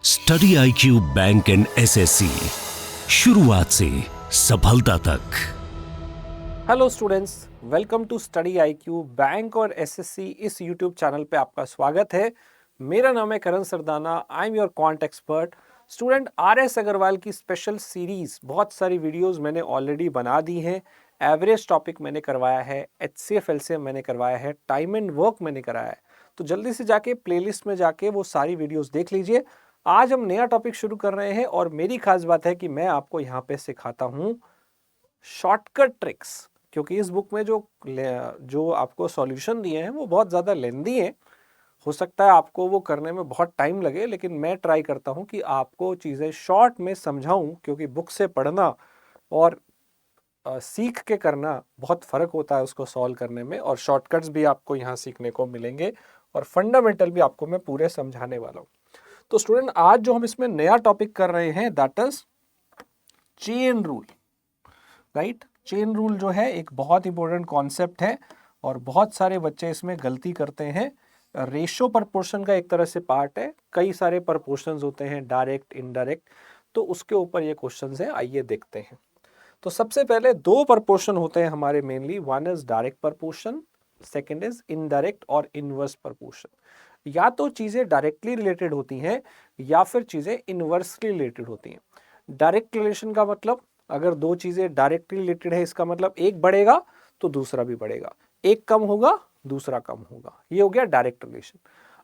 Study IQ bank and SSC, शुरुआत से सफलता तक। Hello students, welcome to study IQ bank और SSC। इस यूट्यूब चैनल पे आपका स्वागत है। मेरा नाम है Karan Sardana, I am your quant expert. Student, RS Agarwal की स्पेशल सीरीज बहुत सारी वीडियोस मैंने ऑलरेडी बना दी हैं। एवरेज टॉपिक मैंने करवाया है, HCF LCM मैंने करवाया है, टाइम एंड वर्क मैंने कराया है। तो जल्दी से जाके प्लेलिस्ट में जाके वो सारी वीडियोस देख लीजिए। आज हम नया टॉपिक शुरू कर रहे हैं और मेरी खास बात है कि मैं आपको यहाँ पे सिखाता हूँ शॉर्टकट ट्रिक्स, क्योंकि इस बुक में जो आपको सॉल्यूशन दिए हैं वो बहुत ज़्यादा लेंदी हैं। हो सकता है आपको वो करने में बहुत टाइम लगे, लेकिन मैं ट्राई करता हूँ कि आपको चीज़ें शॉर्ट में समझाऊँ, क्योंकि बुक से पढ़ना और सीख के करना बहुत फ़र्क होता है उसको सॉल्व करने में। और शॉर्टकट्स भी आपको यहाँ सीखने को मिलेंगे और फंडामेंटल भी आपको मैं पूरे समझाने वाला हूँ। तो स्टूडेंट, आज जो हम इसमें नया टॉपिक कर रहे हैं that is chain rule. Right, chain rule जो है एक बहुत इंपॉर्टेंट कॉन्सेप्ट है और बहुत सारे बच्चे इसमें गलती करते हैं। रेशो प्रपोर्शन का एक तरह से पार्ट है, कई सारे प्रपोर्शंस होते हैं, डायरेक्ट इनडायरेक्ट, तो उसके ऊपर ये क्वेश्चंस है। आइए देखते हैं। तो सबसे पहले दो प्रपोर्शन होते हैं हमारे mainly, one is direct proportion, second is indirect और इनवर्स प्रपोर्शन। या तो चीजें डायरेक्टली रिलेटेड होती हैं या फिर चीजें इनवर्सली रिलेटेड होती हैं। डायरेक्ट रिलेशन का मतलब, अगर दो चीजें डायरेक्टली रिलेटेड है, इसका मतलब एक बढ़ेगा तो दूसरा भी बढ़ेगा, एक कम होगा दूसरा कम होगा, ये हो गया डायरेक्ट रिलेशन।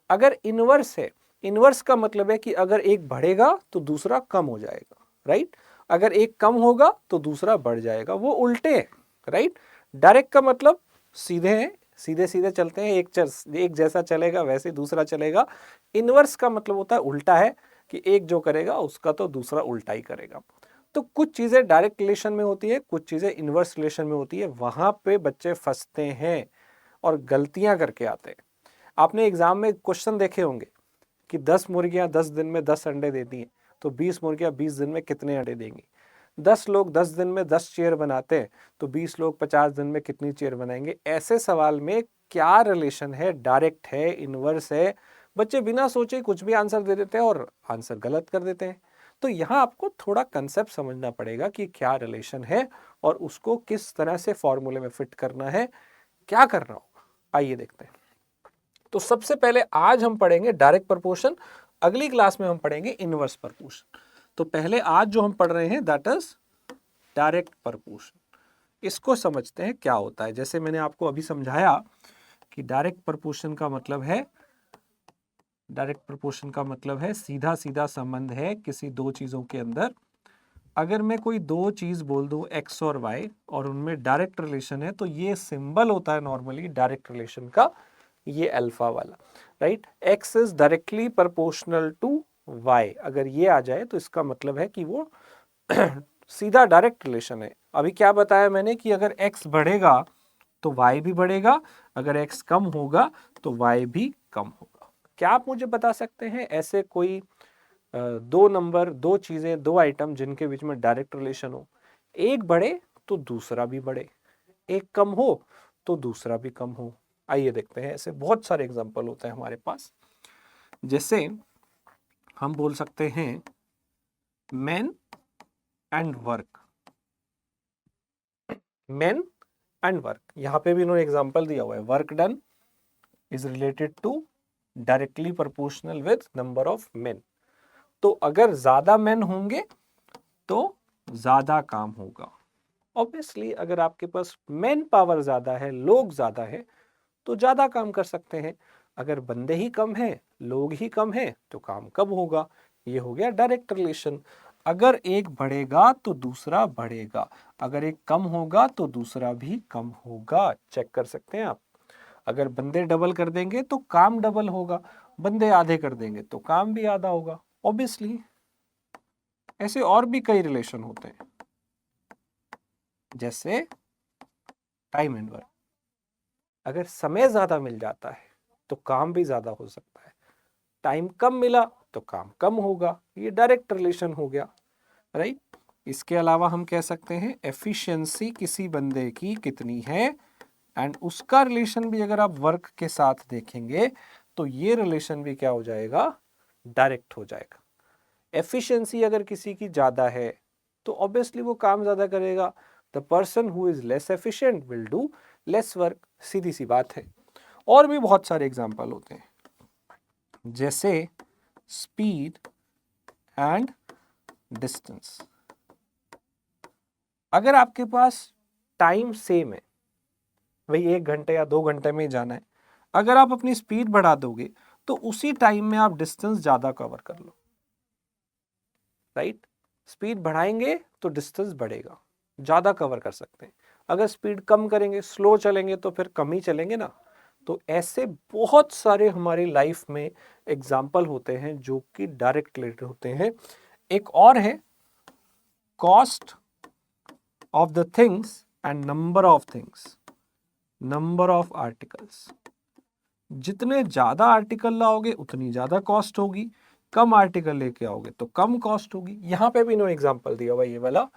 अगर इनवर्स है, इनवर्स का मतलब है कि अगर एक बढ़ेगा तो दूसरा कम हो जाएगा। राइट, अगर एक कम होगा तो दूसरा बढ़ जाएगा, वो उल्टे हैं। राइट, डायरेक्ट का मतलब सीधे हैं, सीधे सीधे चलते हैं, एक जैसा चलेगा वैसे दूसरा चलेगा। इनवर्स का मतलब होता है उल्टा है, कि एक जो करेगा उसका तो दूसरा उल्टा ही करेगा। तो कुछ चीजें डायरेक्ट रिलेशन में होती है, कुछ चीजें इनवर्स रिलेशन में होती है, वहां पे बच्चे फंसते हैं और गलतियां करके आते हैं। आपने एग्जाम में क्वेश्चन देखे होंगे कि 10 मुर्गियां 10 दिन में 10 अंडे देती हैं, तो 20 मुर्गियां 20 दिन में कितने अंडे देंगी। 10 लोग 10 दिन में 10 चेयर बनाते हैं, तो 20 लोग 50 दिन में कितनी चेयर बनाएंगे। ऐसे सवाल में क्या रिलेशन है, डायरेक्ट है, इनवर्स है, बच्चे बिना सोचे कुछ भी आंसर दे देते हैं और आंसर गलत कर देते हैं। तो यहाँ आपको थोड़ा कंसेप्ट समझना पड़ेगा कि क्या रिलेशन है और उसको किस तरह से फॉर्मूले में फिट करना है, क्या करना होगा। आइए देखते हैं। तो सबसे पहले आज हम पढ़ेंगे डायरेक्ट प्रपोर्शन, अगली क्लास में हम पढ़ेंगे इनवर्स प्रपोर्शन। तो पहले आज जो हम पढ़ रहे हैं दैट इज डायरेक्ट प्रपोर्शन। इसको समझते हैं क्या होता है। जैसे मैंने आपको अभी समझाया कि डायरेक्ट प्रपोर्शन का मतलब है, डायरेक्ट प्रपोर्शन का मतलब है सीधा सीधा संबंध है किसी दो चीजों के अंदर। अगर मैं कोई दो चीज बोल दूं x और y और उनमें डायरेक्ट रिलेशन है, तो ये सिंबल होता है नॉर्मली डायरेक्ट रिलेशन का, ये अल्फा वाला। Right, x is directly proportional to y, अगर ये आ जाए तो इसका मतलब है कि वो सीधा डायरेक्ट रिलेशन है। अभी क्या बताया मैंने कि अगर x बढ़ेगा तो y भी बढ़ेगा, अगर x कम होगा तो y भी कम होगा। क्या आप मुझे बता सकते हैं ऐसे कोई दो नंबर, दो चीजें, दो आइटम जिनके बीच में डायरेक्ट रिलेशन हो, एक बढ़े तो दूसरा भी बढ़े, एक कम हो तो दूसरा भी कम हो। आइए देखते हैं, ऐसे बहुत सारे एग्जांपल होते हैं हमारे पास। जैसे हम बोल सकते हैं men and work, men and work, यहां पे भी इन्होंने एग्जांपल दिया हुआ है, work done is related to directly proportional with number of men. तो अगर ज्यादा मेन होंगे तो ज्यादा काम होगा। ऑब्वियसली अगर आपके पास मैन पावर ज्यादा है, लोग ज्यादा है, तो ज्यादा काम कर सकते हैं। अगर बंदे ही कम हैं, लोग ही कम हैं, तो काम कब होगा। ये हो गया डायरेक्ट रिलेशन। अगर एक बढ़ेगा तो दूसरा बढ़ेगा, अगर एक कम होगा तो दूसरा भी कम होगा। चेक कर सकते हैं आप। अगर बंदे डबल कर देंगे तो काम डबल होगा, बंदे आधे कर देंगे तो काम भी आधा होगा। ऑब्वियसली ऐसे और भी कई रिलेशन होते हैं, जैसे टाइम एंड वर्क। अगर समय ज्यादा मिल जाता है तो काम भी ज्यादा हो सकता है, टाइम कम मिला तो काम कम होगा, ये डायरेक्ट रिलेशन हो गया। राइट, इसके अलावा हम कह सकते हैं एफिशिएंसी किसी बंदे की कितनी है, एंड उसका रिलेशन भी अगर आप वर्क के साथ देखेंगे तो ये रिलेशन भी क्या हो जाएगा, डायरेक्ट हो जाएगा। एफिशिएंसी अगर किसी की ज़्यादा है तो ऑब्वियसली वो काम ज़्यादा करेगा। The person who is less efficient will do less work, सीधी सी बात है। और भी बहुत सारे एग्जाम्पल होते हैं, जैसे स्पीड एंड डिस्टेंस। अगर आपके पास टाइम सेम है, वही 1 घंटे या 2 घंटे में ही जाना है, अगर आप अपनी स्पीड बढ़ा दोगे तो उसी टाइम में आप डिस्टेंस ज्यादा कवर कर लो, राइट। स्पीड बढ़ाएंगे तो डिस्टेंस बढ़ेगा, ज्यादा कवर कर सकते हैं। अगर स्पीड कम करेंगे, स्लो चलेंगे, तो फिर कम ही चलेंगे ना। तो ऐसे बहुत सारे हमारी लाइफ में एग्जाम्पल होते हैं जो कि डायरेक्ट रिलेटेड होते हैं। एक और है cost of the things and number of things, number of articles. जितने ज्यादा आर्टिकल लाओगे उतनी ज्यादा कॉस्ट होगी, कम आर्टिकल लेके आओगे तो कम कॉस्ट होगी। यहां पे भी इन्होंने एग्जांपल दिया हुआ ये वाला,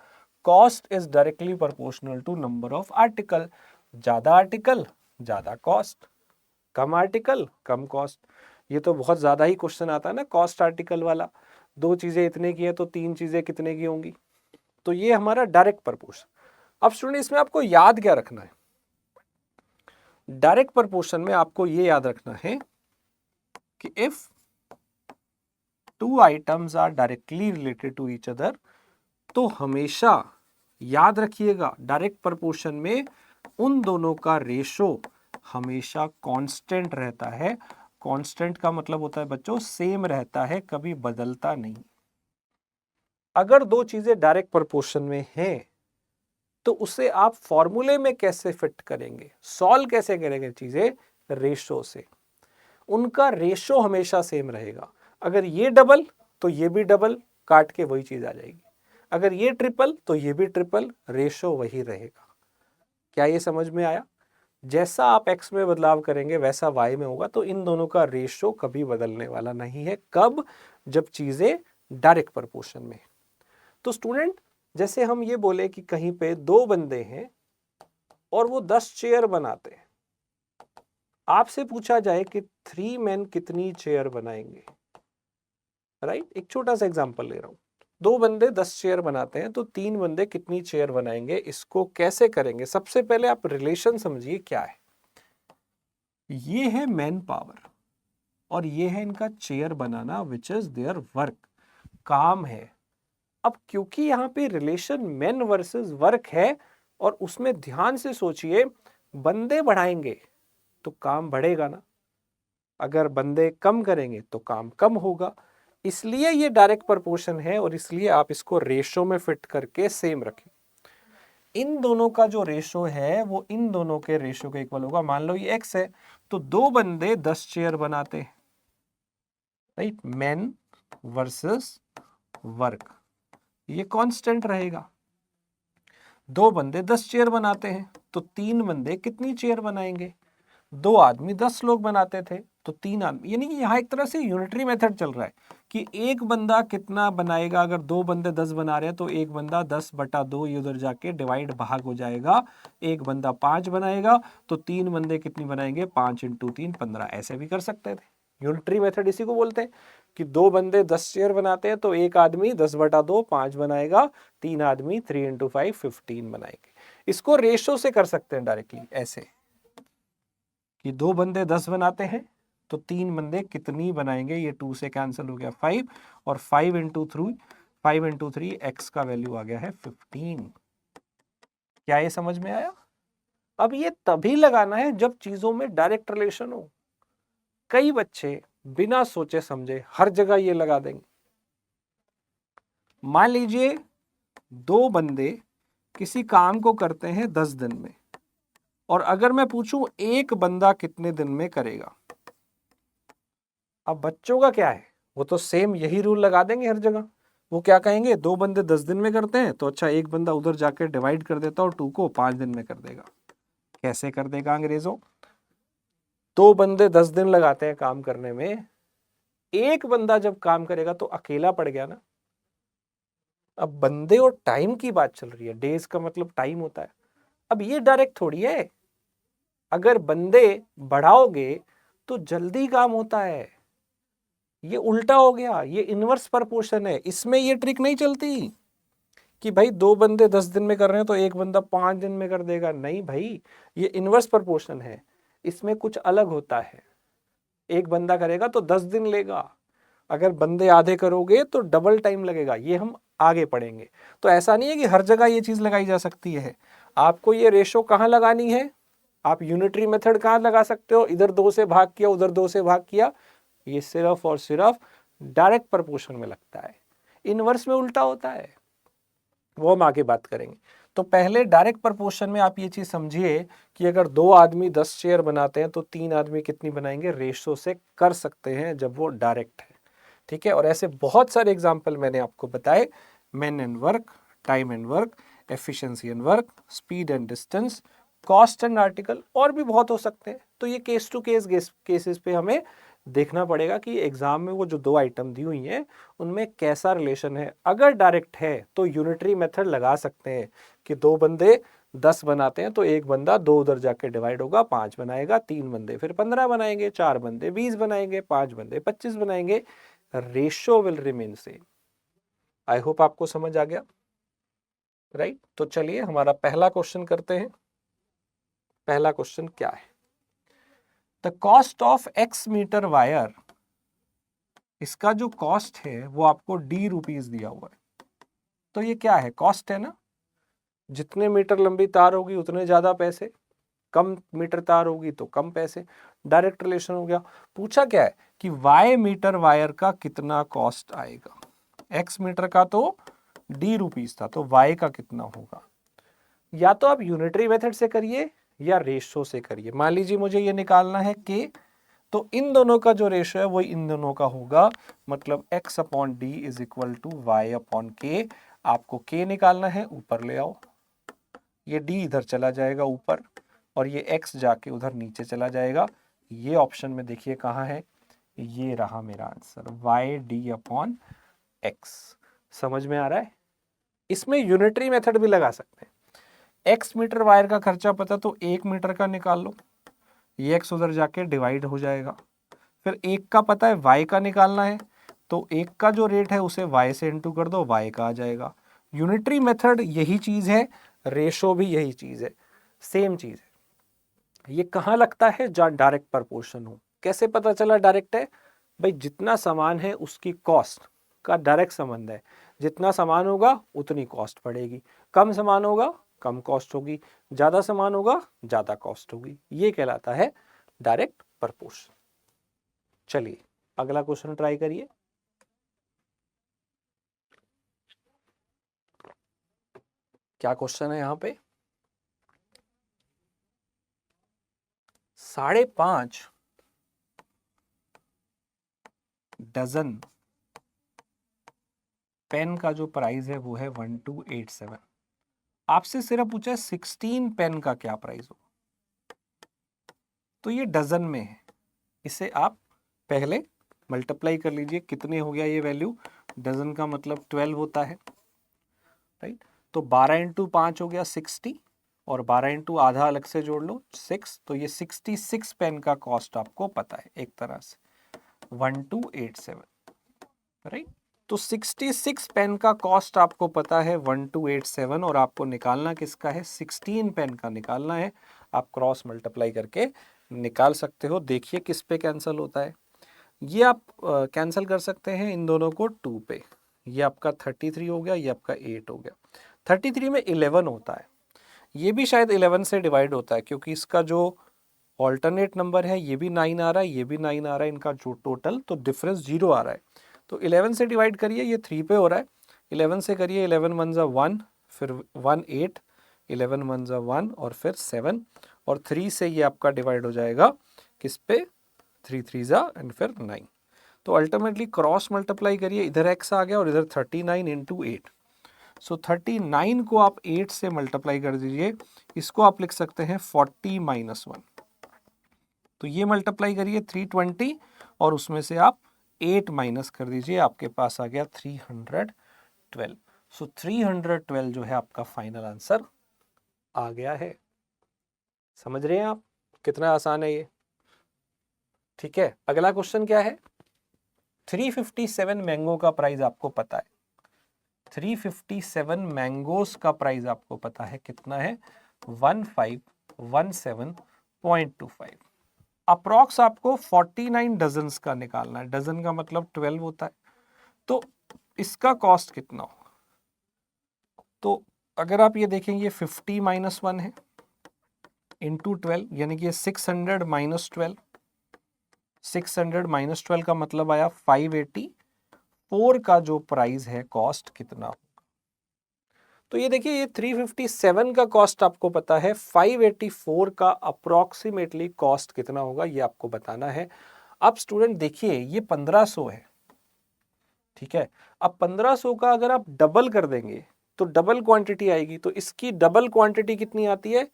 cost is directly proportional to number of article. ज्यादा आर्टिकल ज्यादा कॉस्ट, कम आर्टिकल कम कॉस्ट। ये तो बहुत ज्यादा ही क्वेश्चन आता है ना कॉस्ट आर्टिकल वाला, 2 चीजें इतने की है तो 3 चीजें कितने की होंगी। तो ये हमारा डायरेक्ट प्रोपोर्शन। अब स्टूडेंट इसमें आपको याद क्या रखना है, डायरेक्ट प्रोपोर्शन में आपको ये याद रखना है कि if 2 items are directly related to each other, तो हमेशा याद रखिएगा डायरेक्ट प्रोपोर्शन में उन दोनों का रेशो हमेशा कांस्टेंट रहता है। कांस्टेंट का मतलब होता है बच्चों सेम रहता है, कभी बदलता नहीं। अगर 2 चीजें डायरेक्ट प्रोपोर्शन में हैं तो उसे आप फॉर्मूले में कैसे फिट करेंगे, सॉल्व कैसे करेंगे चीजें, रेशो से। उनका रेशो हमेशा सेम रहेगा। अगर ये डबल तो ये भी डबल, काट के वही चीज आ जाएगी। अगर ये ट्रिपल तो ये भी ट्रिपल, रेशो वही रहेगा। क्या ये समझ में आया? जैसा आप x में बदलाव करेंगे वैसा y में होगा। तो इन दोनों का रेशो कभी बदलने वाला नहीं है। कब? जब चीजें डायरेक्ट प्रोपोर्शन में। तो स्टूडेंट जैसे हम ये बोले कि कहीं पे 2 बंदे हैं और वो 10 चेयर बनाते हैं, आपसे पूछा जाए कि 3 मैन कितनी चेयर बनाएंगे, राइट। एक छोटा सा एग्जांपल ले रहा हूं, 2 बंदे 10 चेयर बनाते हैं तो 3 बंदे कितनी चेयर बनाएंगे। इसको कैसे करेंगे? सबसे पहले आप रिलेशन समझिए क्या है। ये है मैन पावर और ये है इनका chair banana, which is their work, काम है। अब क्योंकि यहाँ पे रिलेशन मैन वर्सेस वर्क है और उसमें ध्यान से सोचिए, बंदे बढ़ाएंगे तो काम बढ़ेगा ना, अगर बंदे कम करेंगे तो काम कम होगा। इसलिए ये डायरेक्ट प्रोपोर्शन है और इसलिए आप इसको रेशो में फिट करके सेम रखें। इन दोनों का जो रेशो है वो इन दोनों के रेशो के इक्वल होगा। मान लो ये x है तो 2 बंदे 10 चेयर बनाते हैं, राइट, मैन वर्सेस वर्क, ये कांस्टेंट रहेगा। 2 बंदे 10 चेयर बनाते हैं तो 3 बंदे कितनी चेयर बनाएंगे? 2 आदमी 10 लोग बनाते थे तो 3 आदमी, यानी कि यहाँ एक तरह से यूनिटरी मेथड चल रहा है कि एक बंदा कितना बनाएगा। अगर 2 बंदे 10 बना रहे हैं तो एक बंदा 10/2 ये उधर जाके डिवाइड भाग हो जाएगा। एक बंदा 5 बनाएगा तो 3 बंदे कितनी बनाएंगे? 5 × 3 15। ऐसे भी कर सकते थे। यूनिटरी मेथड इसी को बोलते हैं कि 2 बंदे 10 चेयर बनाते हैं तो एक आदमी 10/2 5 बनाएगा, 3 आदमी 3 × 5 15 बनाएंगे। इसको रेशो से कर सकते हैं डायरेक्टली ऐसे कि 2 बंदे 10 बनाते हैं तो 3 बंदे कितनी बनाएंगे? ये 2 से कैंसिल हो गया 5 और 5 × 3 x का वैल्यू आ गया है 15। क्या ये समझ में आया? अब ये तभी लगाना है जब चीजों में डायरेक्ट रिलेशन हो। कई बच्चे बिना सोचे समझे हर जगह ये लगा देंगे। मान लीजिए 2 बंदे किसी काम को करते हैं 10 दिन में, और अगर मैं पूछूं एक बंदा कितने दिन में करेगा, अब बच्चों का क्या है, वो तो सेम यही रूल लगा देंगे हर जगह। वो क्या कहेंगे? 2 बंदे 10 दिन में करते हैं तो अच्छा एक बंदा उधर जाके डिवाइड कर देता और 2 को 5 दिन में कर देगा। कैसे कर देगा अंग्रेजों? 2 बंदे 10 दिन लगाते हैं काम करने में, एक बंदा जब काम करेगा तो अकेला पड़ गया ना। अब बंदे और टाइम की बात चल रही है, डेज का मतलब टाइम होता है। अब ये डायरेक्ट थोड़ी है। अगर बंदे बढ़ाओगे तो जल्दी काम होता है, ये उल्टा हो गया, ये इनवर्स प्रपोर्शन है। इसमें ये ट्रिक नहीं चलती कि भाई 2 बंदे 10 दिन में कर रहे हैं तो एक बंदा 5 दिन में कर देगा। नहीं भाई, ये इनवर्स प्रपोर्शन है। इसमें कुछ अलग होता है। एक बंदा करेगा तो 10 दिन लेगा, अगर बंदे आधे करोगे तो डबल टाइम लगेगा। ये हम आगे पढ़ेंगे। तो ऐसा नहीं है कि हर जगह ये चीज लगाई जा सकती है। आपको ये रेशो कहाँ लगानी है? आप यूनिटरी मेथड कहाँ लगा सकते हो? इधर 2 से भाग किया, उधर 2 से भाग किया। ये सिर्फ और सिर्फ डायरेक्ट प्रपोर्शन में लगता है, इनवर्स में उल्टा होता है। वो हम आगे बात करेंगे। तो पहले डायरेक्ट प्रपोर्शन में आप ये चीज समझिए कि अगर 2 आदमी 10 चेयर बनाते हैं तो 3 आदमी कितनी बनाएंगे? रेशो से कर सकते हैं जब वो डायरेक्ट है। ठीक है, और ऐसे बहुत सारे एग्जाम्पल मैंने आपको बताए। Main and work, time and work, efficiency and work, speed and distance, cost and article, और भी बहुत हो सकते हैं। तो ये केस टू केस केसेस पे हमें देखना पड़ेगा कि एग्जाम में वो जो 2 आइटम दी हुई हैं उनमें कैसा रिलेशन है। अगर डायरेक्ट है तो यूनिटरी मेथड लगा सकते हैं कि 2 बंदे 10 बनाते हैं तो एक बंदा 2 उधर जाके डिवाइड होगा, 5 बनाएगा, 3 बंदे फिर 15 बनाएंगे, 4 बंदे 20 बनाएंगे, 5 बंदे 25 बनाएंगे। Ratio will remain same. I hope आपको समझ आ गया, राइट? तो चलिए हमारा पहला क्वेश्चन करते हैं। पहला क्वेश्चन क्या है? The cost of x metre wire, इसका जो कॉस्ट है वो आपको डी रुपीज दिया हुआ है। तो ये क्या है? कॉस्ट है ना। जितने मीटर लंबी तार होगी उतने ज्यादा पैसे, कम मीटर तार होगी तो कम पैसे। डायरेक्ट रिलेशन हो गया। पूछा क्या है कि वाई मीटर वायर का कितना कॉस्ट आएगा। एक्स मीटर का तो डी रुपीज था, तो वाई का कितना होगा? या तो आप यूनिटरी मेथड से करिए या रेशो से करिए। मान लीजिए मुझे ये निकालना है के, तो इन दोनों का जो रेशो है वो इन दोनों का होगा। मतलब x upon d is equal to y upon k. आपको k निकालना है, ऊपर ले आओ। ये d इधर चला जाएगा ऊपर, और ये x जाके उधर नीचे चला जाएगा। ये ऑप्शन में देखिए कहाँ है, ये रहा मेरा answer, y d upon x. समझ में आ रहा है? इसमें यूनिटरी मेथड भी लगा सकते हैं। x मीटर वायर का खर्चा पता तो 1 मीटर का निकाल लो, ये x उधर जाके डिवाइड हो जाएगा। फिर एक का पता है y का निकालना है, तो एक का जो रेट है उसे y से इंटू कर दो, y का आ जाएगा। यूनिटरी मेथड यही चीज है, रेशो भी यही चीज है, सेम चीज है। ये कहाँ लगता है? जहाँ डायरेक्ट प्रपोर्शन हो। कैसे पता चला डायरेक्ट है? भाई जितना सामान है उसकी कॉस्ट का डायरेक्ट संबंध है। जितना सामान होगा उतनी कॉस्ट पड़ेगी, कम सामान होगा कम कॉस्ट होगी, ज्यादा सामान होगा ज्यादा कॉस्ट होगी। ये कहलाता है डायरेक्ट प्रपोर्शन। चलिए अगला क्वेश्चन ट्राई करिए। क्या क्वेश्चन है यहाँ पे? 5.5 डजन पेन का जो प्राइस है वो है 1287। आपसे सिर्फ पूछा है 16 पेन का क्या प्राइस हो। तो ये डजन में है, इसे आप पहले मल्टीप्लाई कर लीजिए। कितने हो गया ये वैल्यू? डजन का मतलब 12 होता है, राइट? तो 12 इंटू 5 हो गया 60, और 12 इंटू आधा अलग से जोड़ लो 6। तो ये 66 पेन का कॉस्ट आपको पता है एक तरह से, 1287, राइट? तो 66 पेन का कॉस्ट आपको पता है 1287, और आपको निकालना किसका है? 16 पेन का निकालना है। आप क्रॉस मल्टीप्लाई करके निकाल सकते हो। देखिए किस पे कैंसिल होता है। ये आप कैंसिल कर सकते हैं इन दोनों को 2 पे। ये आपका 33 हो गया, ये आपका 8 हो गया। 33 में 11 होता है, ये भी शायद 11 से डिवाइड होता है, क्योंकि इसका जो ऑल्टरनेट नंबर है ये भी 9 आ रहा है, ये भी 9 आ रहा है, इनका जो टोटल तो डिफरेंस 0 आ रहा है। तो 11 से डिवाइड करिए, ये 3 पे हो रहा है। 11 से करिए, 11 वन ज़ा 1, फिर 1 8, 11 वन ज़ा 1, और फिर 7, और 3 से ये आपका डिवाइड हो जाएगा किस पे? 3 3 ज़ा एंड फिर 9। तो अल्टीमेटली क्रॉस मल्टीप्लाई करिए, इधर x आ गया और इधर 39 इंटू 8। सो 39 को आप 8 से मल्टीप्लाई कर दीजिए, इसको आप लिख सकते हैं 40 माइनस 1। तो ये मल्टीप्लाई करिए 320, और उसमें से आप 8 माइनस कर दीजिए, आपके पास आ गया 312। सो 312 जो है आपका फाइनल आंसर आ गया है। समझ रहे हैं आप कितना आसान है ये? ठीक है, अगला क्वेश्चन क्या है? 357 मैंगो का प्राइस आपको पता है, 357 मैंगोस का प्राइस आपको पता है कितना है, 1517.25। अप्रॉक्स आपको 49 डजन्स का निकालना है, डजन का मतलब 12 होता है, तो इसका कॉस्ट कितना होगा? तो अगर आप ये देखेंगे 50 माइनस 1 है इंटू 12, यानी कि 600 माइनस 12, 600 माइनस 12 का मतलब आया 584 का जो प्राइस है कॉस्ट कितना होगा। तो ये देखिए, ये 357 का कॉस्ट आपको पता है, 584 का अप्रोक्सीमेटली कॉस्ट कितना होगा ये आपको बताना है। अब स्टूडेंट देखिए, ये 1500 है, ठीक है। अब 1500 का अगर आप डबल कर देंगे तो डबल क्वांटिटी आएगी, तो इसकी डबल क्वांटिटी कितनी आती है?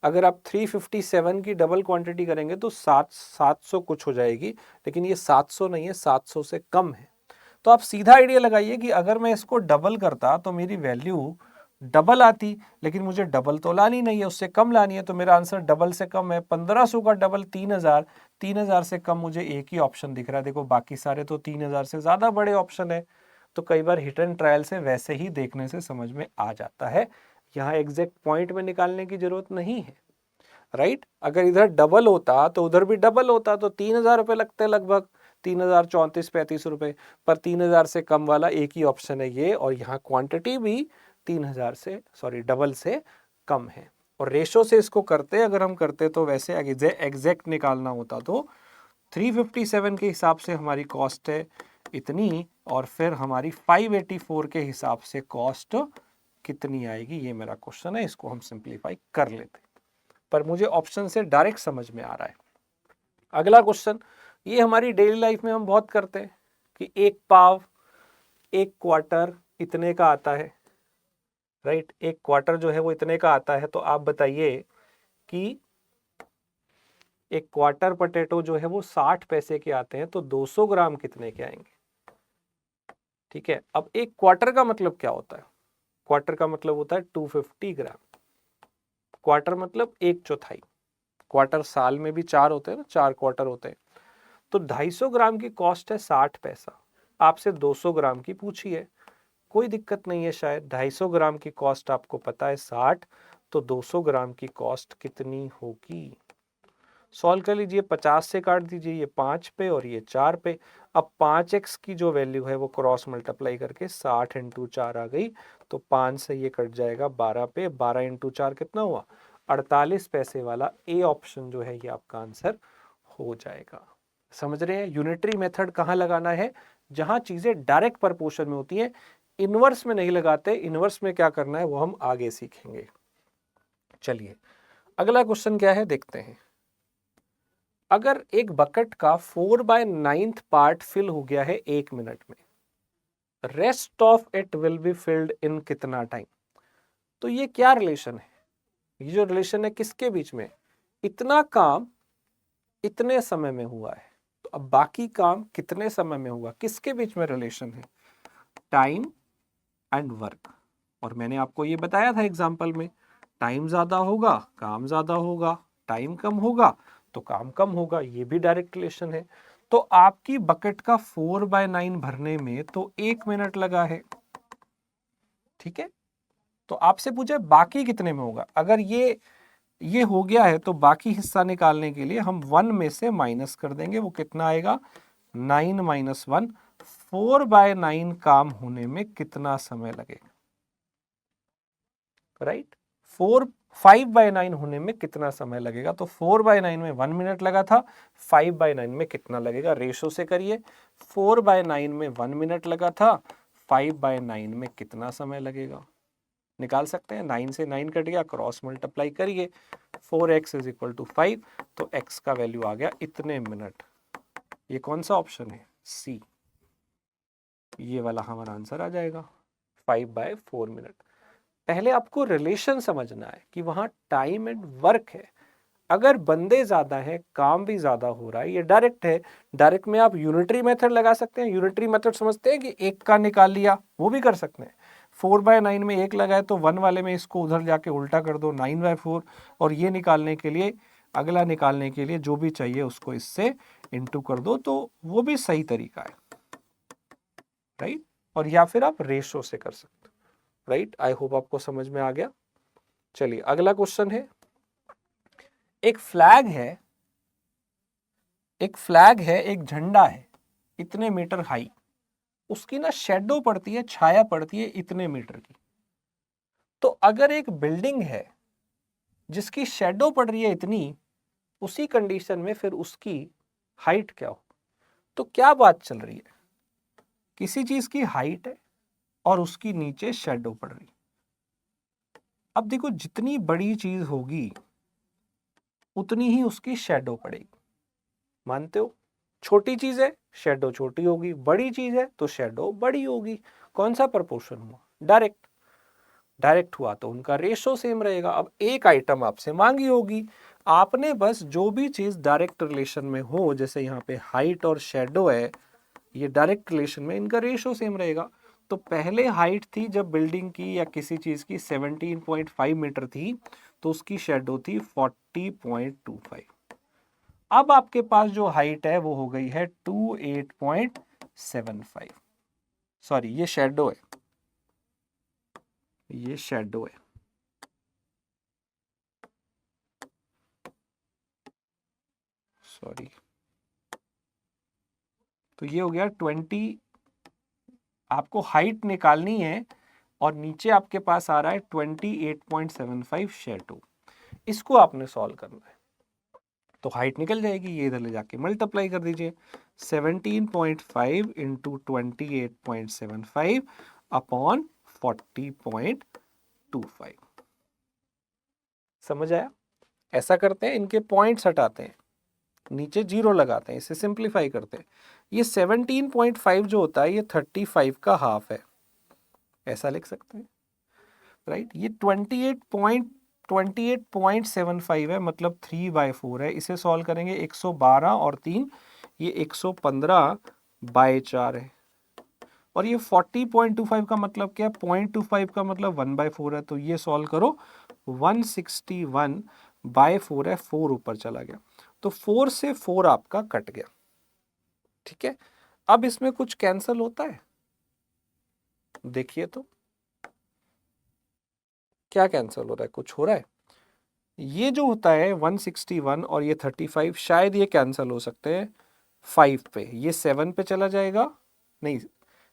अगर आप 357 की डबल क्वांटिटी करेंगे तो 700 कुछ हो जाएगी, लेकिन ये 700 नहीं है, 700 से कम है। तो आप सीधा आइडिया लगाइए कि अगर मैं इसको डबल करता तो मेरी वैल्यू डबल आती, लेकिन मुझे डबल तो लानी नहीं है, उससे कम लानी है, तो मेरा आंसर डबल से कम है। 1500 का डबल 3000, 3000 से कम मुझे एक ही ऑप्शन दिख रहा है। देखो बाकी सारे तो 3000 से ज्यादा बड़े ऑप्शन है, तो कई बार हिट एंड ट्रायल से वैसे ही देखने से समझ में आ जाता है, यहाँ एग्जैक्ट पॉइंट में निकालने की जरूरत नहीं है, राइट। अगर इधर डबल होता तो उधर भी डबल होता, तो 3000 रुपये लगते लगभग, 3034-35 रुपए, पर 3000 से कम वाला एक ही ऑप्शन है ये, और यहाँ क्वांटिटी भी 3000 से डबल से कम है। और रेशो से इसको करते, अगर हम करते तो वैसे एग्जैक्ट निकालना होता तो 357 के हिसाब से हमारी कॉस्ट है इतनी, और फिर हमारी 584 के हिसाब से कॉस्ट कितनी आएगी, ये मेरा क्वेश्चन है। इसको हम सिंप्लीफाई कर लेते, पर मुझे ऑप्शन से डायरेक्ट समझ में आ रहा है। अगला क्वेश्चन, ये हमारी डेली लाइफ में हम बहुत करते हैं कि एक पाव, एक क्वार्टर इतने का आता है, राइट। एक क्वार्टर जो है वो इतने का आता है, तो आप बताइए कि एक क्वार्टर पोटैटो जो है वो 60 पैसे के आते हैं, तो 200 ग्राम कितने के आएंगे, ठीक है। अब एक क्वार्टर का मतलब क्या होता है? क्वार्टर का मतलब होता है 250 ग्राम। क्वार्टर मतलब एक चौथाई, क्वार्टर साल में भी 4 होते हैं ना, 4 क्वार्टर होते हैं, तो 250 ग्राम की कॉस्ट है 60 पैसा। आपसे 200 ग्राम की पूछी है, कोई दिक्कत नहीं है, शायद 250 ग्राम की कॉस्ट आपको पता है 60, तो 200 ग्राम की कॉस्ट कितनी होगी? सॉल्व कर लीजिए, 50 से काट दीजिए, ये 5 पे और ये 4 पे। अब 5x की जो वैल्यू है वो क्रॉस मल्टीप्लाई करके 60 इंटू 4 आ गई, तो 5 से ये कट जाएगा 12 पे, 12 इंटू 4 कितना हुआ? 48 पैसे वाला ए ऑप्शन जो है ये आपका आंसर हो जाएगा। समझ रहे हैं यूनिटरी मेथड कहाँ लगाना है? जहां चीजें डायरेक्ट प्रपोर्शन में होती हैं, इनवर्स में नहीं लगाते। इनवर्स में क्या करना है वो हम आगे सीखेंगे। चलिए अगला क्वेश्चन क्या है देखते हैं। अगर एक बकेट का 4/9 पार्ट फिल हो गया है 1 मिनट में, rest of it will be filled in कितना टाइम? तो ये क्या रिलेशन है? ये जो रिलेशन है किसके बीच में? इतना काम इतने समय में हुआ है, तो अब बाकी काम कितने समय में हुआ, किसके बीच में रिलेशन है? Time and work. और मैंने आपको ये बताया था एग्जाम्पल में, टाइम ज्यादा होगा काम ज्यादा होगा, टाइम कम होगा तो काम कम होगा, ये भी डायरेक्ट रिलेशन है। तो आपकी बकेट का 4/9 भरने में तो 1 मिनट लगा है, ठीक है। तो आपसे पूछे बाकी कितने में होगा, अगर ये हो गया है तो बाकी हिस्सा निकालने के लिए हम 1 में से माइनस कर देंगे, वो कितना आएगा? 9 माइनस 1। 4/9 काम होने में कितना समय लगेगा, राइट। 5/9 होने में कितना समय लगेगा? तो 4/9 में 1 मिनट लगा था, 5/9 में कितना लगेगा? रेशो से करिए, 4/9 में 1 मिनट लगा था, 5/9 में कितना समय लगेगा निकाल सकते हैं। 9 से 9 कट गया, क्रॉस मल्टीप्लाई करिए, 4x इज इक्वल टू 5, तो x का वैल्यू आ गया इतने मिनट। ये कौन सा ऑप्शन है? सी, ये वाला हमारा आंसर आ जाएगा 5/4 मिनट। पहले आपको रिलेशन समझना है कि वहां टाइम एंड वर्क है। अगर बंदे ज्यादा है काम भी ज्यादा हो रहा है, ये डायरेक्ट है। डायरेक्ट में आप यूनिटरी मेथड लगा सकते हैं। यूनिटरी मेथड समझते हैं कि एक का निकाल लिया, वो भी कर सकते हैं। 4/9 में 1 लगाए तो 1 वाले में इसको उधर जाके उल्टा कर दो, 9/4, और ये निकालने के लिए, अगला निकालने के लिए जो भी चाहिए उसको इससे इंटू कर दो, तो वो भी सही तरीका है। राइट, और या फिर आप रेशो से कर सकते हो, राइट। आई होप आपको समझ में आ गया। चलिए अगला क्वेश्चन है, एक फ्लैग है, एक झंडा है इतने मीटर हाई, उसकी ना शेडो पड़ती है, छाया पड़ती है इतने मीटर की। तो अगर एक बिल्डिंग है जिसकी शेडो पड़ रही है इतनी, उसी कंडीशन में फिर उसकी हाइट क्या हो? तो क्या बात चल रही है, किसी चीज की हाइट है और उसकी नीचे शेडो पड़ रही है। अब देखो जितनी बड़ी चीज होगी उतनी ही उसकी शेडो पड़ेगी, मानते हो? छोटी चीज है शेडो छोटी होगी, बड़ी चीज है तो शेडो बड़ी होगी। कौन सा प्रपोर्शन हुआ? डायरेक्ट। डायरेक्ट हुआ तो उनका रेशो सेम रहेगा। अब एक आइटम आपसे मांगी होगी, आपने बस जो भी चीज डायरेक्ट रिलेशन में हो, जैसे यहाँ पे हाइट और शेडो है, ये डायरेक्ट रिलेशन में, इनका रेशो सेम रहेगा। तो पहले हाइट थी जब बिल्डिंग की या किसी चीज की 17.5 मीटर थी, तो उसकी शेडो थी 40.25। अब आपके पास जो हाइट है वो हो गई है 28.75। सॉरी ये शेडो है, ये शेडो है, सॉरी। तो ये हो गया 20, आपको हाइट निकालनी है और नीचे आपके पास आ रहा है 28.75 शेडो। इसको आपने सॉल्व करना है। तो हाइट निकल जाएगी, ये इधर ले जाके मल्टीप्लाई कर दीजिए, 17.5 इंटू 28.75 अपॉन 40.25। समझ आया? ऐसा करते हैं, इनके पॉइंट्स हटाते हैं, नीचे जीरो लगाते हैं, इसे सिंप्लीफाई करते हैं। ये 17.5 जो होता है ये 35 का हाफ है, ऐसा लिख सकते हैं, राइट। ये 28.75 है, मतलब 3/4 है। इसे सॉल्व करेंगे, 112 और 3, ये 115/4 है। और ये 40.25 का मतलब क्या है? 0.25 का मतलब 1/4 है। तो ये सॉल्व करो, 161/4 है, 4 ऊपर चला गया, तो 4 से 4 आपका कट गया। ठीक है, अब इसमें कुछ कैंसिल होता है, देखिए तो क्या कैंसिल हो रहा है? कुछ हो रहा है? ये जो होता है 161 और ये 35, शायद ये कैंसिल हो सकते हैं 5 पे, ये 7 पे चला जाएगा, नहीं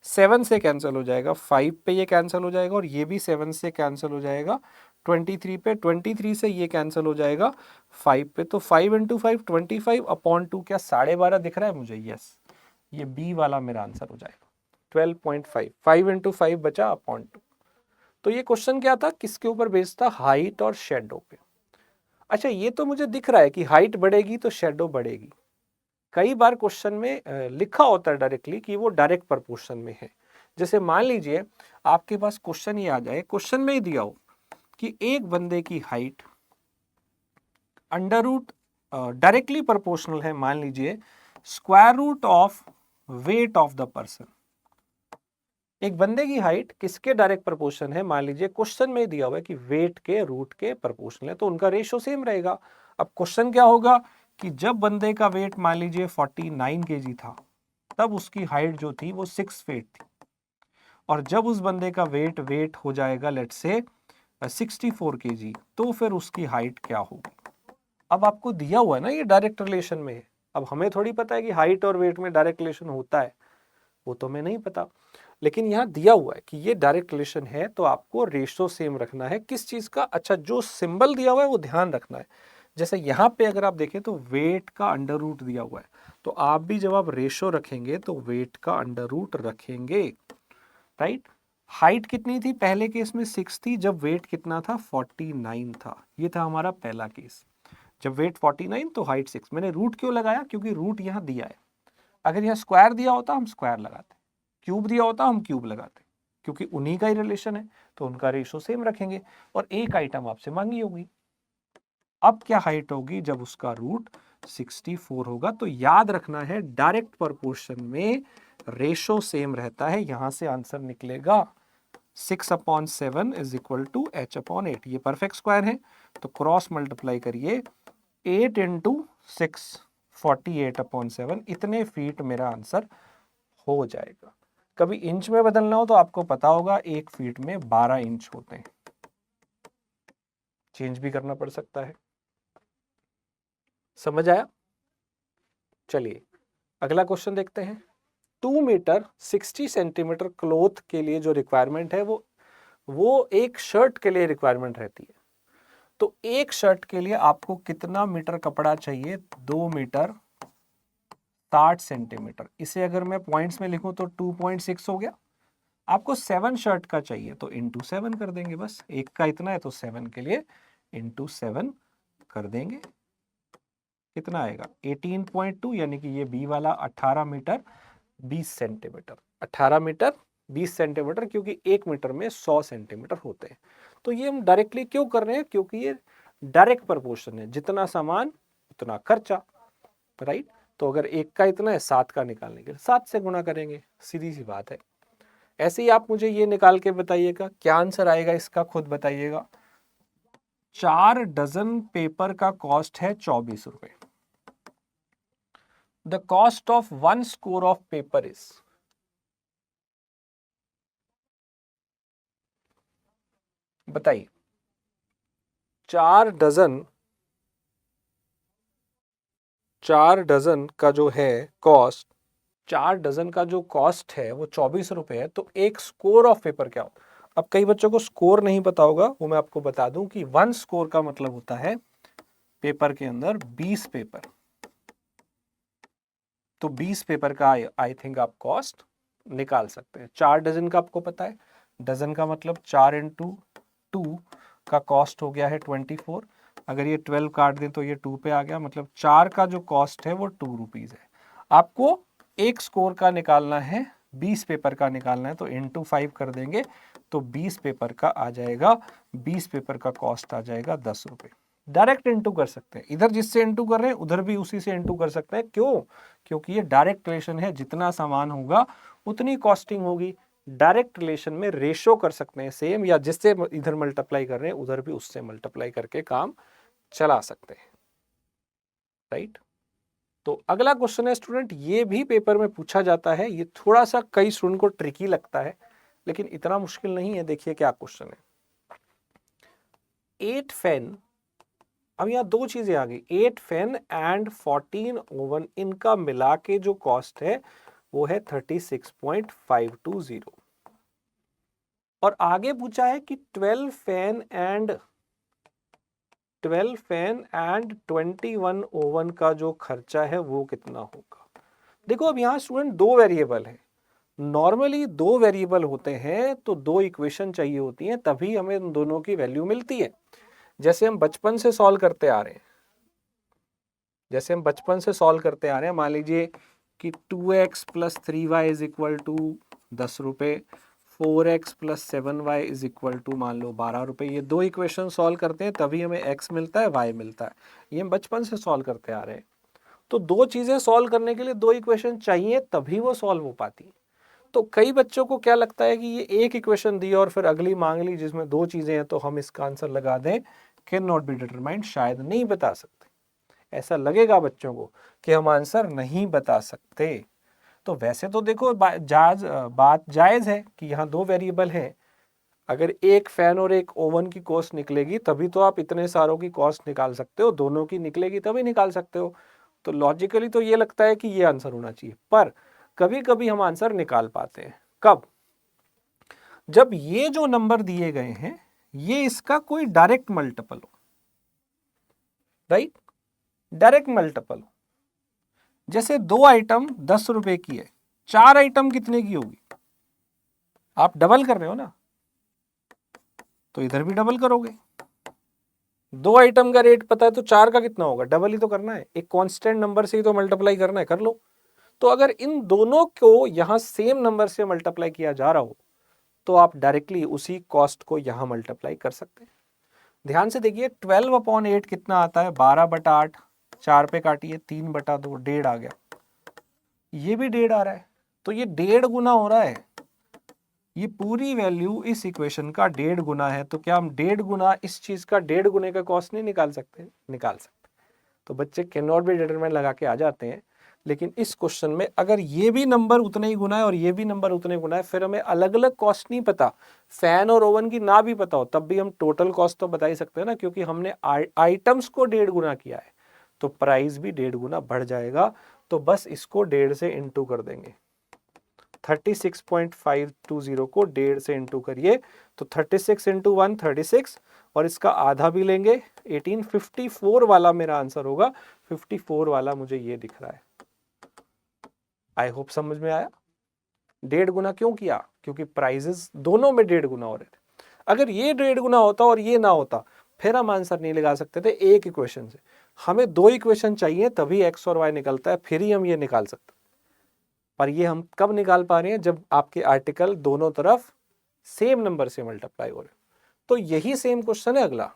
7 से कैंसिल हो जाएगा, 5 पे ये कैंसिल हो जाएगा, और ये भी 7 से कैंसिल हो जाएगा 23 पे, 23 से ये कैंसिल हो जाएगा 5 पे। तो 5 इंटू 5 25/2, क्या 12.5 दिख रहा है मुझे? यस, ये बी वाला मेरा आंसर हो जाएगा 12.5। 5 इंटू 5 बचा अपॉन 2। तो ये क्वेश्चन क्या था, किसके ऊपर बेस्ड था? हाइट और शेडो पे। अच्छा, ये तो मुझे दिख रहा है कि हाइट बढ़ेगी तो शेडो बढ़ेगी। कई बार क्वेश्चन में लिखा होता है डायरेक्टली कि वो डायरेक्ट प्रोपोर्शन में है। जैसे मान लीजिए आपके पास क्वेश्चन ये आ जाए, क्वेश्चन में ही दिया हो कि एक बंदे की height under root directly proportional है, मान लीजिए square root of weight of the person. एक बंदे की हाइट किसके डायरेक्ट प्रोपोर्शन है? मान लीजिए क्वेश्चन में दिया हुआ है कि वेट के रूट के प्रोपोर्शनल है, तो उनका रेशियो सेम रहेगा। अब क्वेश्चन क्या होगा कि जब बंदे का वेट मान लीजिए 49 केजी था, तब उसकी हाइट जो थी वो 6 फीट थी। और जब उस बंदे का वेट हो जाएगा लेट्स से 64 केजी, तो फिर उसकी हाइट क्या होगी? अब आपको दिया हुआ है ना, ये डायरेक्ट रिलेशन में है। अब हमें थोड़ी पता है कि हाइट और वेट में डायरेक्ट रिलेशन होता है, वो तो हमें नहीं पता, लेकिन यहाँ दिया हुआ है कि ये डायरेक्ट रिलेशन है, तो आपको रेशो सेम रखना है। किस चीज का? अच्छा, जो सिंबल दिया हुआ है वो ध्यान रखना है। जैसे यहाँ पे अगर आप देखें तो वेट का अंडर रूट दिया हुआ है, तो आप भी जब आप रेशो रखेंगे तो वेट का अंडर रूट रखेंगे, राइट। हाइट कितनी थी पहले केस में? 6 थी, जब वेट कितना था? 49 था। ये था हमारा पहला केस, जब वेट 49 तो हाइट 6। मैंने रूट क्यों लगाया? क्योंकि रूट यहाँ दिया है। अगर यहाँ स्क्वायर दिया होता हम स्क्वायर लगाते, क्यूब दिया होता हम क्यूब लगाते, क्योंकि उन्हीं का ही रिलेशन है, तो उनका रेशो सेम रखेंगे। और एक आइटम आपसे मांगी होगी, अब क्या हाइट होगी जब उसका रूट 64 होगा? तो याद रखना है डायरेक्ट प्रोपोर्शन में रेशो सेम रहता है। यहां से आंसर निकलेगा 6/7 इज इक्वल टू h/8। ये परफेक्ट स्क्वायर है, तो क्रॉस मल्टीप्लाई करिए, 8 इंटू 6 48/7, इतने फीट मेरा आंसर हो जाएगा। कभी इंच में बदलना हो तो आपको पता होगा 1 फीट में 12 इंच होते हैं, चेंज भी करना पड़ सकता है। समझ आया? चलिए अगला क्वेश्चन देखते हैं। 2 मीटर 60 सेंटीमीटर क्लोथ के लिए जो रिक्वायरमेंट है वो एक शर्ट के लिए रिक्वायरमेंट रहती है। तो एक शर्ट के लिए आपको कितना मीटर कपड़ा चाहिए? 2 मीटर 60 सेंटीमीटर। इसे अगर मैं पॉइंट्स में लिखूं तो 2.6 हो गया। आपको 7 शर्ट का चाहिए तो इंटू 7 कर देंगे, बस एक का इतना है तो 7 के लिए इंटू 7 कर देंगे। कितना आएगा? 18.2, यानी कि ये बी वाला 18 मीटर 20 सेंटीमीटर। 18 मीटर 20 सेंटीमीटर, क्योंकि 1 मीटर में 100 सेंटीमीटर होते हैं। तो ये हम डायरेक्टली क्यों कर रहे हैं? क्योंकि ये डायरेक्ट प्रोपोर्शन है, जितना सामान उतना खर्चा, राइट। तो अगर एक का इतना है, 7 का निकालने के लिए 7 से गुणा करेंगे, सीधी सी बात है। ऐसे ही आप मुझे ये निकाल के बताइएगा क्या आंसर आएगा इसका, खुद बताइएगा। 4 डजन पेपर का कॉस्ट है 24 रुपए। The cost of 1 score of paper is, बताइए। 4 डजन का जो है कॉस्ट, 4 डजन का जो कॉस्ट है वो 24 रुपए है। तो एक स्कोर ऑफ पेपर क्या होता है? अब कई बच्चों को स्कोर नहीं पता होगा, वो मैं आपको बता दूं कि 1 स्कोर का मतलब होता है पेपर के अंदर 20 पेपर। तो 20 पेपर का आई थिंक आप कॉस्ट निकाल सकते हैं। 4 डजन का आपको पता है, डजन का मतलब 4 इंटू 2 का कॉस्ट हो गया है 24। अगर ये 12 काट दें तो ये 2 पे आ गया, मतलब 4 का जो कॉस्ट है वो 2 रुपीज है। आपको एक स्कोर का निकालना है, 20 पेपर का निकालना है, तो इंटू 5 कर देंगे तो 20 पेपर का आ जाएगा, 20 पेपर का कॉस्ट आ जाएगा 10 रुपए। डायरेक्ट इंटू कर सकते हैं, इधर जिससे इंटू कर रहे हैं उधर भी उसी से इंटू कर सकते हैं। क्यों? क्योंकि ये डायरेक्ट रिलेशन है, जितना सामान होगा उतनी कॉस्टिंग होगी। डायरेक्ट रिलेशन में रेशो कर सकते हैं सेम, या जिससे इधर मल्टीप्लाई कर रहे हैं उधर भी उससे मल्टीप्लाई करके काम चला सकते हैं, राइट। तो अगला क्वेश्चन है स्टूडेंट, ये भी पेपर में पूछा जाता है, ये थोड़ा सा कई स्टूडेंट को ट्रिकी लगता है लेकिन इतना मुश्किल नहीं है। देखिए क्या क्वेश्चन है। 8 फैन, अब यहाँ दो चीजें आ गई, 8 फैन एंड 14 ओवन, इनका मिला के जो कॉस्ट है वो है 36.520। और आगे पूछा है कि 12 फैन एंड 21 ओवन का जो खर्चा है वो कितना होगा। देखो अब यहाँ स्टूडेंट दो वेरिएबल है, नॉर्मली दो वेरिएबल होते हैं तो दो इक्वेशन चाहिए होती हैं, तभी हमें उन दोनों की वैल्यू मिलती है। जैसे हम बचपन से सॉल्व करते आ रहे हैं, मान लीजिए कि 2x + 3y = 10 रुपए, 4x + 7y = मान लो 12 रुपए। ये दो इक्वेशन सॉल्व करते हैं तभी हमें x मिलता है, y मिलता है। ये हम बचपन से सॉल्व करते आ रहे हैं। तो दो चीजें सॉल्व करने के लिए दो इक्वेशन चाहिए तभी वो सॉल्व हो पाती। तो कई बच्चों को क्या लगता है कि ये एक इक्वेशन दी और फिर अगली मांग ली जिसमें दो चीजें हैं तो हम इसका आंसर लगा दें, कैन नॉट बी डिटरमाइंड, शायद नहीं बता सकते। ऐसा लगेगा बच्चों को कि हम आंसर नहीं बता सकते। तो वैसे तो देखो बात जायज है कि यहाँ दो वेरिएबल हैं। अगर एक फैन और एक ओवन की कॉस्ट निकलेगी तभी तो आप इतने सारों की कॉस्ट निकाल सकते हो, दोनों की निकलेगी तभी निकाल सकते हो। तो लॉजिकली तो ये लगता है कि ये आंसर होना चाहिए, पर कभी कभी हम आंसर निकाल पाते हैं। कब? जब ये जो नंबर दिए गए हैं ये इसका कोई डायरेक्ट मल्टीपल हो, राइट, डायरेक्ट मल्टीपल हो। जैसे 2 आइटम 10 रुपए की है, 4 आइटम कितने की होगी? आप डबल कर रहे हो ना, तो इधर भी डबल करोगे। 2 आइटम का रेट पता है तो 4 का कितना होगा, डबल ही तो करना है, एक कांस्टेंट नंबर से ही तो मल्टीप्लाई करना है, कर लो। तो अगर इन दोनों को यहां सेम नंबर से मल्टीप्लाई किया जा रहा हो तो आप डायरेक्टली उसी कॉस्ट को यहां मल्टीप्लाई कर सकते हैं। ध्यान से देखिए 12/8 कितना आता है, 12/8, 4 पे काटिए 3/2, 1.5 आ गया। ये भी 1.5 आ रहा है, तो ये 1.5 गुना हो रहा है। ये पूरी वैल्यू इस इक्वेशन का 1.5 गुना है। तो क्या हम 1.5 गुना इस चीज का 1.5 गुने का कॉस्ट नहीं निकाल सकते? निकाल सकते। तो बच्चे कैन नॉट बी डिटरमाइंड लगा के आ जाते हैं। लेकिन इस क्वेश्चन में अगर ये भी नंबर उतना ही गुना है और ये भी नंबर उतने गुना है, फिर हमें अलग अलग कॉस्ट नहीं पता, फैन और ओवन की ना भी पता हो, तब भी हम टोटल कॉस्ट तो बता ही सकते हैं ना, क्योंकि हमने आइटम्स को 1.5 गुना किया है तो प्राइस भी 1.5 गुना बढ़ जाएगा। तो बस इसको 1.5 से इंटू कर देंगे, 36.520 को 1.5 से इंटू करिए तो 36 इंटू 1 36, और इसका आधा भी लेंगे 1854 वाला मेरा आंसर होगा। 54 वाला मुझे ये दिख रहा है। आई होप समझ में आया। 1.5 गुना क्यों किया? क्योंकि प्राइजेस दोनों में 1.5 गुना हो रहे थे। अगर ये 1.5 गुना होता और ये ना होता, फिर हम आंसर नहीं लगा सकते थे एक इक्वेशन से। हमें 2 इक्वेशन चाहिए तभी एक्स और वाई निकलता है, फिर ही हम ये निकाल सकते। पर ये हम कब निकाल पा रहे हैं? जब आपके आर्टिकल दोनों तरफ सेम नंबर से मल्टीप्लाई हो रहे। तो यही सेम क्वेश्चन है अगला।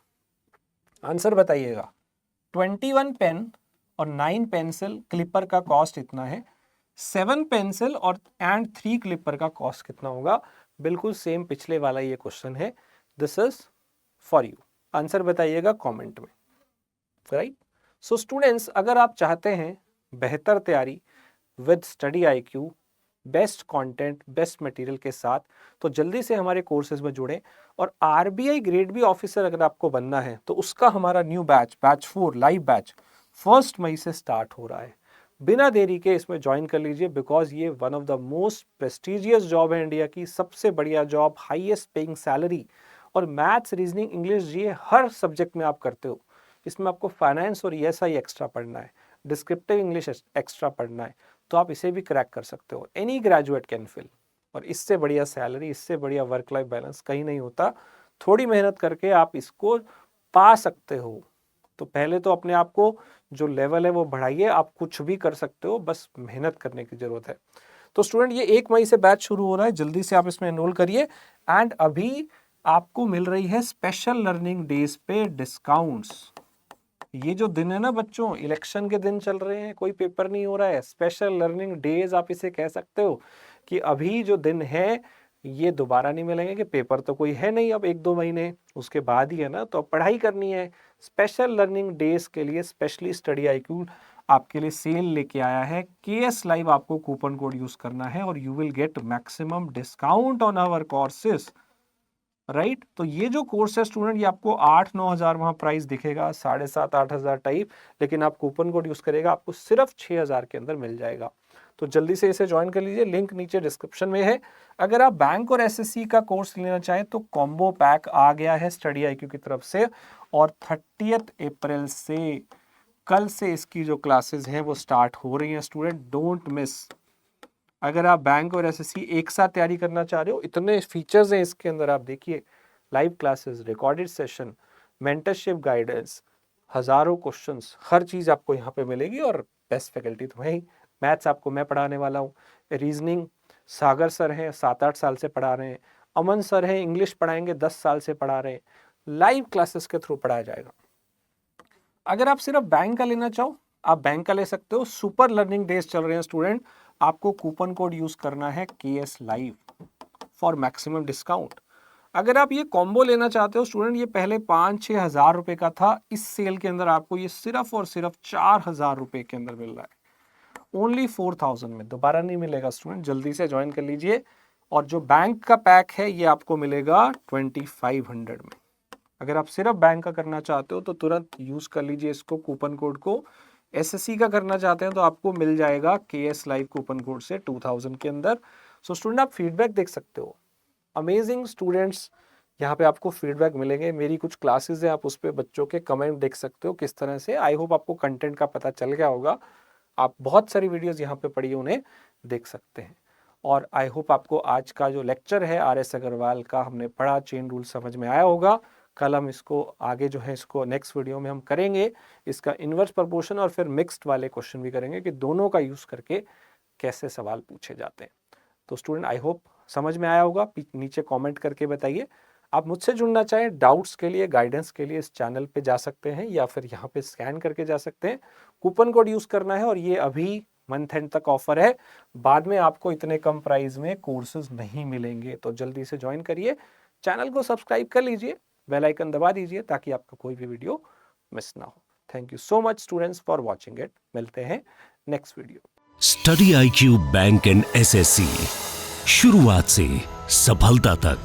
आंसर बताइएगा। 21 पेन और 9 पेंसिल क्लिपर का कॉस्ट इतना है, 7 पेंसिल और 3 क्लिपर का कॉस्ट कितना होगा? बिल्कुल सेम पिछले वाला ये क्वेश्चन है। This is for you. Answer बताइएगा कमेंट में, राइट। सो स्टूडेंट्स, अगर आप चाहते हैं बेहतर तैयारी with study IQ, best content, best material के साथ, तो जल्दी से हमारे कोर्सेज में जुड़ें। और RBI ग्रेड बी ऑफिसर अगर आपको बनना है तो उसका हमारा न्यू बैच 4 लाइव बैच 1 मई से स्टार्ट हो रहा है। बिना देरी के इसमें ज्वाइन कर लीजिए, बिकॉज ये one of the most prestigious job है इंडिया की, सबसे बढ़िया जॉब, हाईएस्ट पेइंग सैलरी, और मैथ्स, रीजनिंग, इंग्लिश, जीए हर सब्जेक्ट में आप करते हो। इसमें आपको फाइनेंस और ESI एक्स्ट्रा पढ़ना है, डिस्क्रिप्टिव इंग्लिश एक्स्ट्रा पढ़ना है, तो आप इसे भी क्रैक कर सकते हो। Any graduate can fill. और इससे बढ़िया सैलरी, इससे बढ़िया वर्क लाइफ बैलेंस कहीं नहीं होता। थोड़ी मेहनत करके आप इसको पा सकते हो। तो पहले तो अपने आप को जो लेवल है वो बढ़ाइए। आप कुछ भी कर सकते हो, बस मेहनत करने की जरूरत है। तो स्टूडेंट, ये 1 मई से बैच शुरू हो रहा है, जल्दी से आप इसमें एनरोल करिए। एंड अभी आपको मिल रही है स्पेशल लर्निंग डेज पे डिस्काउंट्स। ये जो दिन है ना बच्चों, इलेक्शन के दिन चल रहे हैं, कोई पेपर नहीं हो रहा है, स्पेशल लर्निंग डेज आप इसे कह सकते हो, कि अभी जो दिन है ये दोबारा नहीं मिलेंगे, कि पेपर तो कोई है नहीं अब 1-2 महीने उसके बाद ही है ना, तो अब पढ़ाई करनी है। स्पेशल लर्निंग डेज के लिए स्पेशली स्टडी IQ आपके लिए सेल लेके आया है। KS लाइव आपको कूपन कोड यूज करना है और you will get maximum discount on our courses, right. तो ये जो कोर्स है स्टूडेंट, ये आपको 8-9 हजार वहां प्राइस दिखेगा, 7,500-8 हजार टाइप, लेकिन आप कूपन कोड यूज करेगा आपको सिर्फ 6,000 के अंदर मिल जाएगा। तो जल्दी से इसे ज्वाइन कर लीजिए, लिंक नीचे डिस्क्रिप्शन में है। अगर आप बैंक और SSC का कोर्स लेना चाहें तो कॉम्बो पैक आ गया है स्टडी IQ की तरफ से, और 30 अप्रैल से, कल से इसकी जो क्लासेस हैं वो स्टार्ट हो रही हैं। Student, don't miss. अगर आप बैंक और SSC एक साथ तैयारी करना चाह रहे हो, इतने फीचर्स हैं इसके अंदर, आप देखिए, live classes, recorded session, mentorship guidance, हजारों क्वेश्चंस, हर चीज़ आपको यहाँ पे मिलेगी। और बेस्ट फैकल्टी तो है ही। मैथ्स आपको मैं पढ़ाने वाला हूँ, रीजनिंग सागर सर हैं, 7-8 साल से पढ़ा रहे हैं, अमन सर हैं, इंग्लिश पढ़ाएंगे, 10 साल से पढ़ा रहे हैं, लाइव क्लासेस के थ्रू पढ़ाया जाएगा। अगर आप सिर्फ बैंक का लेना चाहो, आप बैंक का ले सकते हो। सुपर लर्निंग डेज चल रहे हैं स्टूडेंट, आपको कूपन कोड यूज करना है KS live for maximum discount. अगर आप ये कॉम्बो लेना चाहते हो स्टूडेंट, ये पहले 5-6 हजार रुपए का था, इस सेल के अंदर आपको ये सिर्फ और सिर्फ 4,000 रुपए के अंदर मिल रहा है, ओनली 4,000 में। दोबारा नहीं मिलेगा स्टूडेंट, जल्दी से ज्वाइन कर लीजिए। और जो बैंक का पैक है ये आपको मिलेगा 2,500 में। अगर आप सिर्फ बैंक का करना चाहते हो तो तुरंत यूज कर लीजिए इसको, कूपन कोड को। SSC का करना चाहते हैं तो आपको मिल जाएगा KS लाइव कूपन कोड से 2000 के अंदर। सो स्टूडेंट, आप फीडबैक देख सकते हो, अमेजिंग स्टूडेंट्स यहाँ पे आपको फीडबैक मिलेंगे। मेरी कुछ क्लासेस है, आप उस पर बच्चों के कमेंट देख सकते हो किस तरह से। आई होप आपको कंटेंट का पता चल गया होगा। आप बहुत सारी वीडियोस यहाँ पे पढ़ी उन्हें देख सकते हैं। और आई होप आपको आज का जो लेक्चर है RS अग्रवाल का हमने पढ़ा, चेन रूल, समझ में आया होगा। कल हम इसको आगे जो है इसको नेक्स्ट वीडियो में हम करेंगे, इसका इन्वर्स प्रपोर्शन और फिर मिक्स्ड वाले क्वेश्चन भी करेंगे कि दोनों का यूज करके कैसे सवाल पूछे जाते हैं। तो स्टूडेंट, आई होप समझ में आया होगा। नीचे कमेंट करके बताइए। आप मुझसे जुड़ना चाहें डाउट्स के लिए, गाइडेंस के लिए, इस चैनल पे जा सकते हैं या फिर यहाँ पे स्कैन करके जा सकते हैं। कूपन कोड यूज करना है और ये अभी मंथ एंड तक ऑफर है, बाद में आपको इतने कम प्राइस में कोर्सेज नहीं मिलेंगे। तो जल्दी से ज्वाइन करिए, चैनल को सब्सक्राइब कर लीजिए, बेल आइकन दबा दीजिए ताकि आपका कोई भी वीडियो मिस ना हो। Thank you so much students for watching it. मिलते हैं next video. Study IQ bank and SSC, शुरुआत से सफलता तक।